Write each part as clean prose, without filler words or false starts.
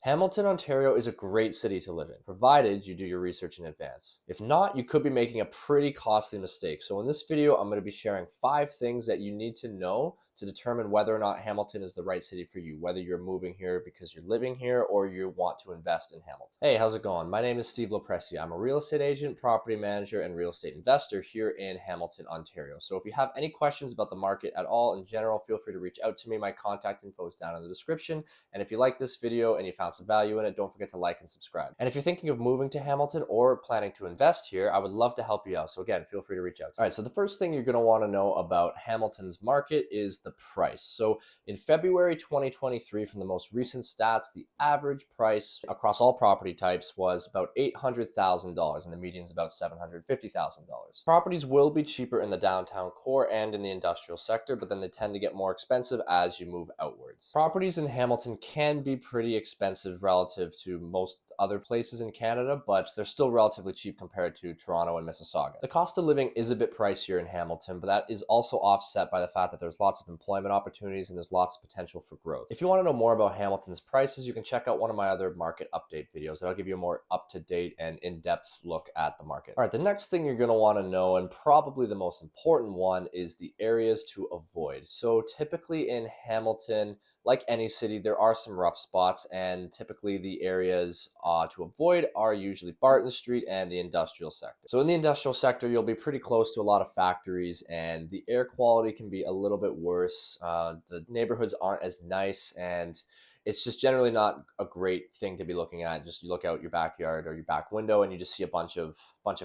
Hamilton, Ontario is a great city to live in, provided you do your research in advance. If not, you could be making a pretty costly mistake. So in this video, I'm going to be sharing 5 things that you need to know to determine whether or not Hamilton is the right city for you, whether you're moving here because you're living here or you want to invest in Hamilton. Hey, how's it going? My name is Steve LoPresti. I'm a real estate agent, property manager, and real estate investor here in Hamilton, Ontario. So if you have any questions about the market at all in general, feel free to reach out to me. My contact info is down in the description. And if you like this video and you found some value in it, don't forget to like and subscribe. And if you're thinking of moving to Hamilton or planning to invest here, I would love to help you out. So again, feel free to reach out. All right, so the first thing you're going to want to know about Hamilton's market is the price. So in February 2023, from the most recent stats, the average price across all property types was about $800,000 and the median is about $750,000. Properties will be cheaper in the downtown core and in the industrial sector, but then they tend to get more expensive as you move outwards. Properties in Hamilton can be pretty expensive relative to most other places in Canada, but they're still relatively cheap compared to Toronto and Mississauga. The cost of living is a bit pricier in Hamilton, but that is also offset by the fact that there's lots of employment opportunities and there's lots of potential for growth. If you want to know more about Hamilton's prices, you can check out one of my other market update videos that'll give you a more up-to-date and in-depth look at the market. All right, the next thing you're going to want to know, and probably the most important one, is the areas to avoid. So typically in Hamilton, like any city, there are some rough spots, and typically the areas to avoid are usually Barton Street and the industrial sector. So in the industrial sector, you'll be pretty close to a lot of factories, and the air quality can be a little bit worse. The neighborhoods aren't as nice, and it's just generally not a great thing to be looking at. Just you look out your backyard or your back window and you just see a bunch of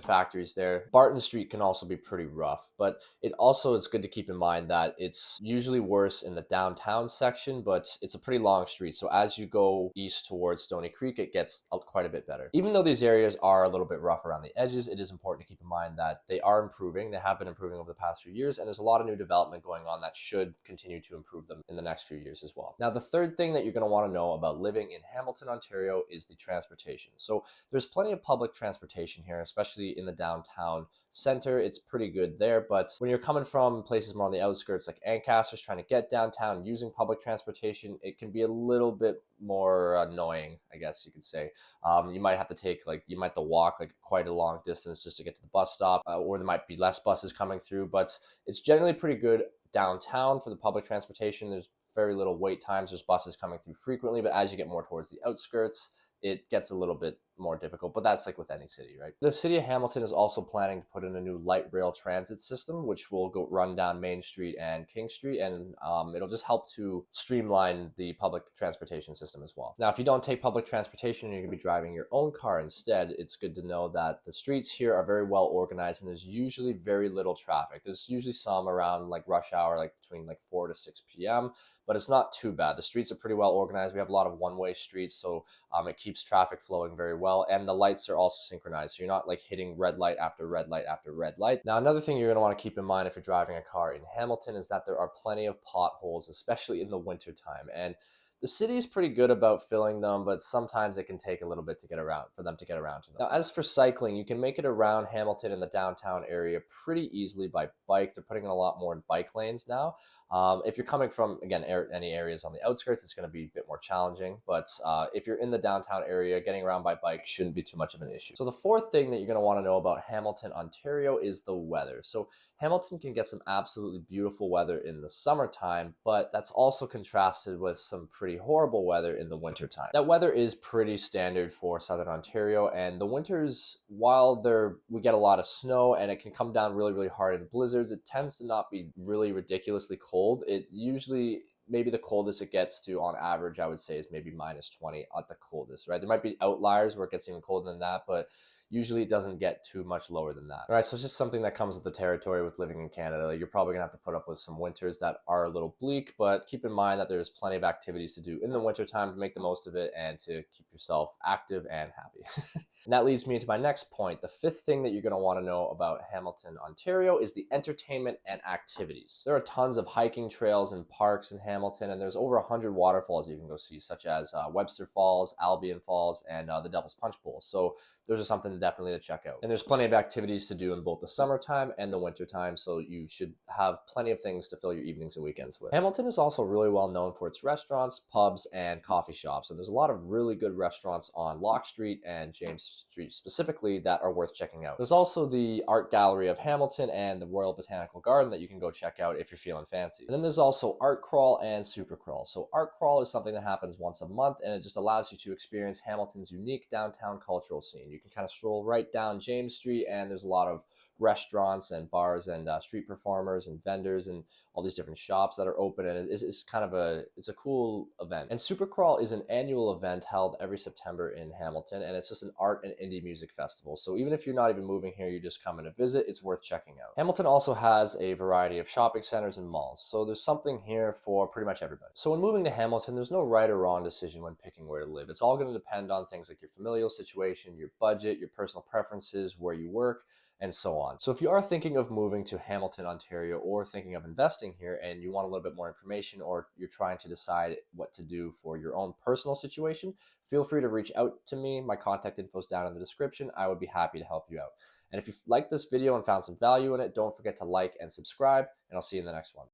factories there. Barton Street can also be pretty rough, but it also is good to keep in mind that it's usually worse in the downtown section, but it's a pretty long street. So as you go east towards Stony Creek, it gets quite a bit better. Even though these areas are a little bit rough around the edges, it is important to keep in mind that they are improving. They have been improving over the past few years, and there's a lot of new development going on that should continue to improve them in the next few years as well. Now, the third thing that you're going to want to know about living in Hamilton, Ontario is the transportation. So there's plenty of public transportation here, especially in the downtown center. It's pretty good there, but when you're coming from places more on the outskirts like Ancaster's, trying to get downtown using public transportation, it can be a little bit more annoying, I guess you could say. You might have to walk like quite a long distance just to get to the bus stop, or there might be less buses coming through, but it's generally pretty good downtown for the public transportation. There's very little wait times. There's buses coming through frequently, but as you get more towards the outskirts, it gets a little bit more difficult, but that's like with any city, right? The city of Hamilton is also planning to put in a new light rail transit system, which will run down Main Street and King Street, and it'll just help to streamline the public transportation system as well. Now, if you don't take public transportation and you're gonna be driving your own car instead, it's good to know that the streets here are very well organized and there's usually very little traffic. There's usually some around like rush hour, like between like 4 to 6 p.m., but it's not too bad. The streets are pretty well organized. We have a lot of one-way streets, so it keeps traffic flowing very well, and the lights are also synchronized, so you're not like hitting red light after red light after red light. Now, another thing you're going to want to keep in mind if you're driving a car in Hamilton is that there are plenty of potholes, especially in the winter time, and the city is pretty good about filling them, but sometimes it can take a little bit to get around to them. Now, as for cycling, you can make it around Hamilton in the downtown area pretty easily by bike. They're putting in a lot more bike lanes now. If you're coming from, again, any areas on the outskirts, it's going to be a bit more challenging. But if you're in the downtown area, getting around by bike shouldn't be too much of an issue. So the fourth thing that you're going to want to know about Hamilton, Ontario is the weather. So Hamilton can get some absolutely beautiful weather in the summertime, but that's also contrasted with some pretty horrible weather in the wintertime. That weather is pretty standard for Southern Ontario, and the winters, while we get a lot of snow and it can come down really, really hard in blizzards, it tends to not be really ridiculously cold. It usually, maybe the coldest it gets to on average, I would say, is maybe -20 at the coldest, right? There might be outliers where it gets even colder than that, but usually it doesn't get too much lower than that. All right, so it's just something that comes with the territory with living in Canada. Like, you're probably gonna have to put up with some winters that are a little bleak, but keep in mind that there's plenty of activities to do in the wintertime to make the most of it and to keep yourself active and happy. And that leads me to my next point. The fifth thing that you're going to want to know about Hamilton, Ontario is the entertainment and activities. There are tons of hiking trails and parks in Hamilton, and there's over 100 waterfalls you can go see, such as Webster Falls, Albion Falls, and the Devil's Punch Bowl. So those are something definitely to check out. And there's plenty of activities to do in both the summertime and the wintertime, so you should have plenty of things to fill your evenings and weekends with. Hamilton is also really well known for its restaurants, pubs, and coffee shops. And there's a lot of really good restaurants on Locke Street and James Street specifically that are worth checking out. There's also the Art Gallery of Hamilton and the Royal Botanical Garden that you can go check out if you're feeling fancy. And then there's also Art Crawl and Super Crawl. So Art Crawl is something that happens once a month, and it just allows you to experience Hamilton's unique downtown cultural scene. You can kind of stroll right down James Street, and there's a lot of restaurants and bars and street performers and vendors and all these different shops that are open, and it's kind of it's a cool event. And Supercrawl is an annual event held every September in Hamilton, and it's just an art and indie music festival. So even if you're not even moving here, you're just coming to visit, it's worth checking out. Hamilton also has a variety of shopping centers and malls, so there's something here for pretty much everybody. So when moving to Hamilton, there's no right or wrong decision when picking where to live. It's all going to depend on things like your familial situation, your budget, your personal preferences, where you work, and so on. So if you are thinking of moving to Hamilton, Ontario, or thinking of investing here and you want a little bit more information, or you're trying to decide what to do for your own personal situation, feel free to reach out to me. My contact info is down in the description. I would be happy to help you out. And if you liked this video and found some value in it, don't forget to like and subscribe, and I'll see you in the next one.